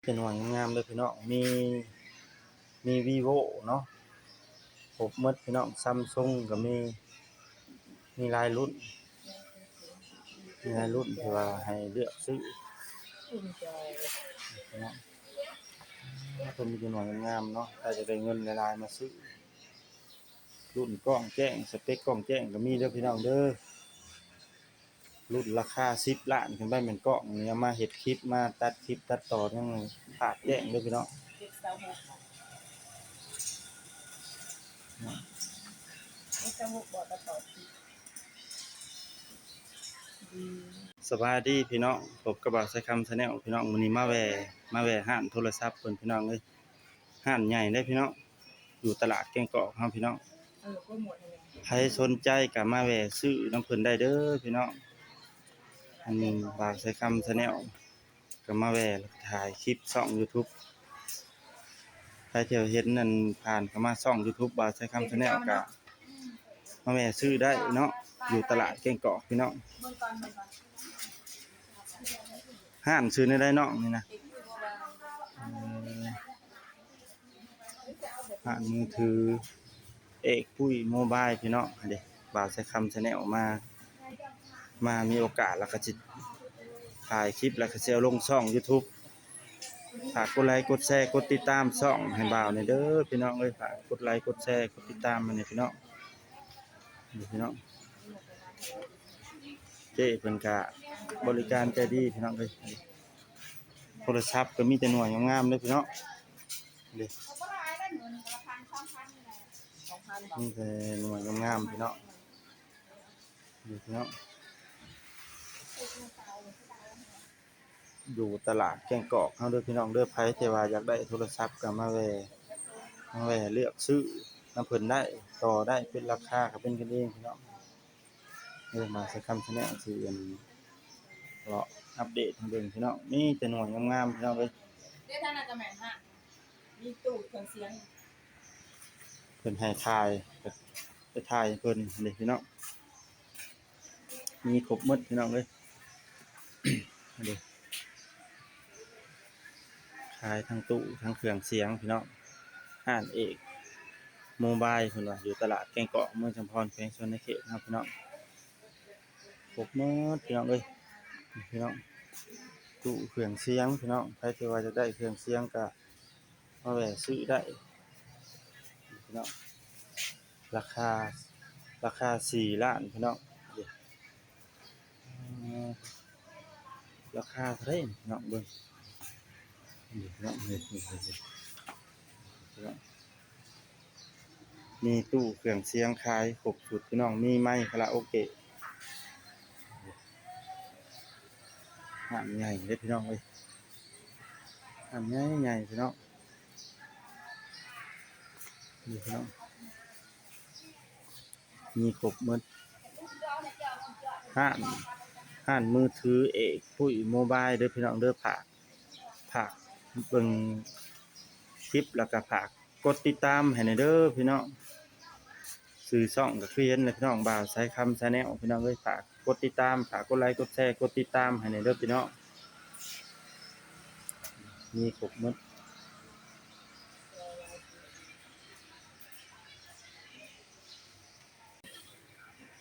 เป็นหน่วยงามๆเลยพี่น้องมี Vivo เนาะครบหมดพี่น้อง Samsung ก็มีหลายรุ่นที่ว่าให้เลือกซื้อพี่น้องเพิ่นมีแต่หน่วยงามๆเนาะถ้าจะได้เงินหลายๆมาซื้อรุ่นกล้องแจ้งสเปกกล้องแจ้งก็มีเด้อพี่น้องเด้อรุ่นราคา10 ล้านขึ้นไปแม่นกล้องนี่เอามาเฮ็ดคลิปมาตัดคลิปตัดต่อยังภาพแจ้งเด้อพี่น้องสบายดีพี่น้องพบกับบ่าวไซคัม Channel พี่น้องมื้อนี้มาแวะร้านโทรศัพท์เพิ่นพี่น้องเอ้ยร้านใหญ่เด้อพี่น้องอยู่ตลาดแก้งกอกเฮาพี่น้องใครสนใจก็มาแวะซื้อนำเพิ่นได้เด้อพี่น้องอันนี้บ่าวไซคัม Channel ก็มาแวะถ่ายคลิปช่อง YouTube ใครที่เห็นนั่นผ่านเข้ามาช่อง YouTube บ่าวไซคัม Channel ก็มาแวะซื้อได้เนาะอยู่ตลาดแก้งกอกพี่น้องห้านซื้อได้น้องนี่นะห้านมือถือเอกปุ้ยโมบายพี่น้องเด้บ่าวไซคัม Channel มามีโอกาสแล้วก็สิถ่ายคลิปแล้วก็สิเอาลงช่อง YouTube ฝากกดไลค์กดแชร์กดติดตามช่องให้บ่าวนี่เด้อพี่น้องเอ้ยฝากกดไลค์กดแชร์กดติดตามมานี่พี่น้องนี่พี่น้องเจ้เพิ่นก็บริการใจดีพี่น้องเอ้ยโทรศัพท์ก็มีแต่หน่วยงามๆเด้อพี่น้องเด้มีแต่หน่วยงามๆพี่น้องนี่พี่น้องอยู่ตลาดแก้งกอกเฮาเด้อพี่น้องเด้อไผที่ว่าอยากได้โทรศัพท์ก็มาแวะเลือกซื้อนำเพิ่นได้ต่อได้เป็นราคาก็เป็นกันเองพี่น้องมาใช้คำ Channel สิเลาะอัปเดตให้เบิ่งพี่น้องมีแต่หน่วยงามๆพี่น้องเอ้ยเด้ท่านอาจจะแม่นฮะมีตู้เครื่องเสียงเพิ่นให้ถ่ายไปถ่ายเพิ่นนี่พี่น้องมีครบหมดพี่น้องเอ้ย อันนี้ขายทั้งตู้ทั้งเครื่องเสียงพี่น้องห้านเอกโมบายเพิ่นว่าอยู่ตลาดแก้งเกาะเมืองชุมพรแขวงชนเขตครับพี่น้องครบหมดพี่น้องเอ้ยนี่พี่น้องตู้เครื่องเสียงพี่น้องใครที่ว่าจะได้เครื่องเสียงก็มาแวะซื้อได้พี่น้องราคา4 ล้านพี่น้องราคาเท่าไหร่พี่น้องเบิ่งนี่พี่น้องนี่พี่น้องมีตู้เครื่องเสียงขายครบสุดพี่น้องมีไมค์คาราโอเกะห้างใหญ่เด้อพี่น้องเอ้ยห้างใหญ่พี่น้องนี่พี่น้องมีครบหมดห้างมือถือเอกปุ้ยโมบายเด้อพี่น้องเด้อฝากเบิ่งคลิปแล้วก็ฝากกดติดตามให้หน่อยเด้อพี่น้องชื่อช่องก็คือเห็นเลยพี่น้องบ่าวไซคัม Channel พี่น้องเอ้ยฝากกดติดตามฝากกดไลค์กดแชร์กดติดตามให้หน่อยเด้อพี่น้องมีครบหมด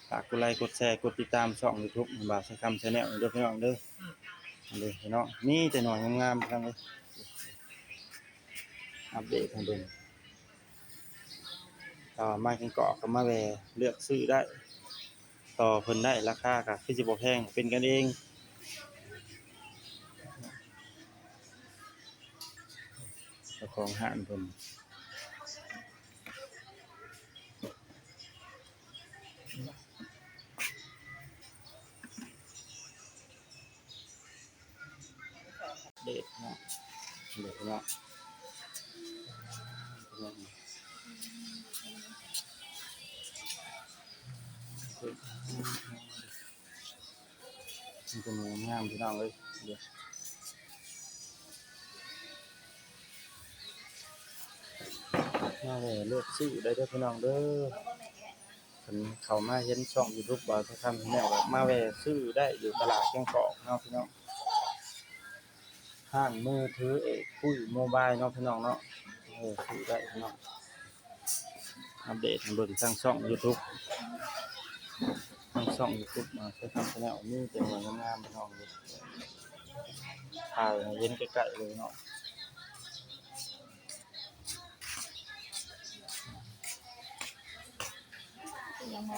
ฝากกดไลค์กดแชร์กดติดตามช่อง YouTube บ่าวไซคัม Channel เด้อพี่น้องเด้อเด้อพี่น้องมีแต่หน่อยงามๆพี่น้องเอ้ยอัปเดตให้เบิ่งมากินเกาะก็มาแวะเลือกซื้อได้ต่อเพิ่นได้ราคาก็คือสิบ่แพงเป็นกันเองเจ้าของห้างเพิ่นเด็ดเนาะเด็ดเนาะมันเป็นงามพี่น้องเอ้ยเดี๋ยวมาแวะเลือกซื้อได้เด้อพี่น้องเด้อเพิ่นเข้ามาเห็นช่อง YouTube บ่าวไทยคัม Channel ก็มาแวะซื้อได้อยู่ตลาดแก้งกอกเนาะพี่น้อง ห้างมือถือคุยโมบายเนาะพี่น้องเนาะคุยได้พี่น้องอัปเดตให้เบิ่งทางช่อง YouTube ทางช่อง YouTube ใช้คำแสดงมีแต่งานงามๆพี่น้องเลยถ่ายให้เห็นใกล้ๆเลยเนาะยังไง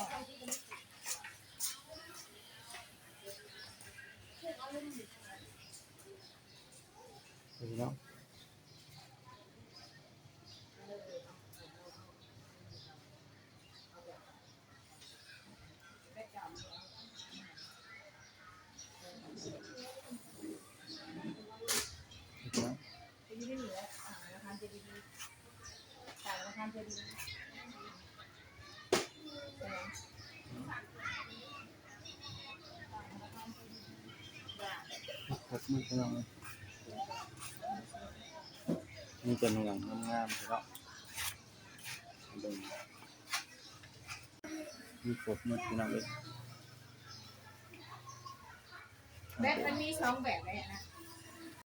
พี่น้องพี่น้อง จะยืดเหลือราคาจะดีต่างราคาจะดีขอบคุณพี่น้องเลยมีแต่หนังงามๆพี่น้องเบิ่งมีครบหมดพี่น้องเลย แบบมันมี2แบบเลยนะ